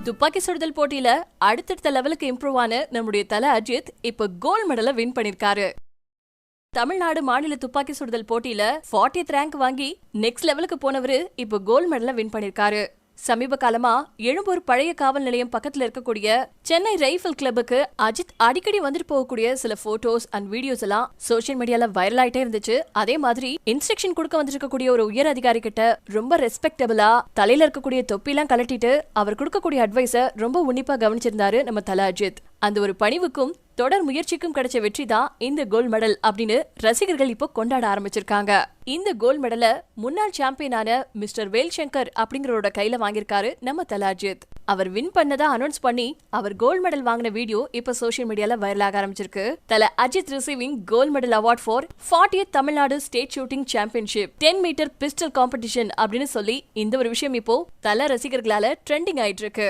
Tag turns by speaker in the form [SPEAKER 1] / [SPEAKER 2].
[SPEAKER 1] துப்பாக்கி சுடுதல் போட்டியில அடுத்தடுத்த லெவலுக்கு இம்ப்ரூவ் ஆன நம்முடைய தல அஜித் இப்ப கோல்ட் மெடலை வின் பண்ணிருக்காரு. தமிழ்நாடு மாநில துப்பாக்கி சுடுதல் போட்டியில 40th ரேங்க் வாங்கி நெக்ஸ்ட் லெவலுக்கு போனவரு இப்ப கோல்ட் மெடலை வின் பண்ணிருக்காரு. சமீப காலமா எழும்பூர் பழைய காவல் நிலையம் பக்கத்துல இருக்கக்கூடிய சென்னை ரைபிள் கிளப்புக்கு அஜித் அடிக்கடி வந்துட்டு போகக்கூடிய சில போட்டோஸ் அண்ட் வீடியோஸ் எல்லாம் சோசியல் மீடியால வைரல் ஆயிட்டே இருந்துச்சு. அதே மாதிரி இன்ஸ்ட்ரக்ஷன் கொடுக்க வந்திருக்கக்கூடிய ஒரு உயர் அதிகாரி கிட்ட ரொம்ப ரெஸ்பெக்டபிளா தலையில இருக்கக்கூடிய தொப்பி எல்லாம் கலட்டிட்டு அவர் கொடுக்கக்கூடிய அட்வைஸ ரொம்ப உன்னிப்பா கவனிச்சிருந்தாரு நம்ம தல அஜித். அந்த ஒரு பணிவுக்கும் தொடர் முயற்சிக்கும் கிடைச்ச வெற்றி தான் இந்த கோல்ட் மெடல் அப்படின்னு ரசிகர்கள் இப்போ கொண்டாட ஆரம்பிச்சிருக்காங்க. இந்த கோல்ட் மெடலை முன்னாள் சாம்பியனான மிஸ்டர் வேல்சங்கர் அப்படிங்கறோட கையில வாங்கியிருக்காரு நம்ம தல அஜித். அவர் வின் பண்ணதா அனௌன்ஸ் பண்ணி அவர் கோல்ட் மெடல் வாங்கின வீடியோ இப்ப சோசியல் மீடியால வைரல் ஆக ஆரம்பிச்சிருக்கு. Thala Ajith receiving gold medal award for 40th Tamil Nadu state shooting championship 10 metre pistol competition அப்படின்னு சொல்லி இந்த ஒரு விஷயம் இப்போ தல ரசிகர்களால ட்ரெண்டிங் ஆயிட்டு இருக்கு.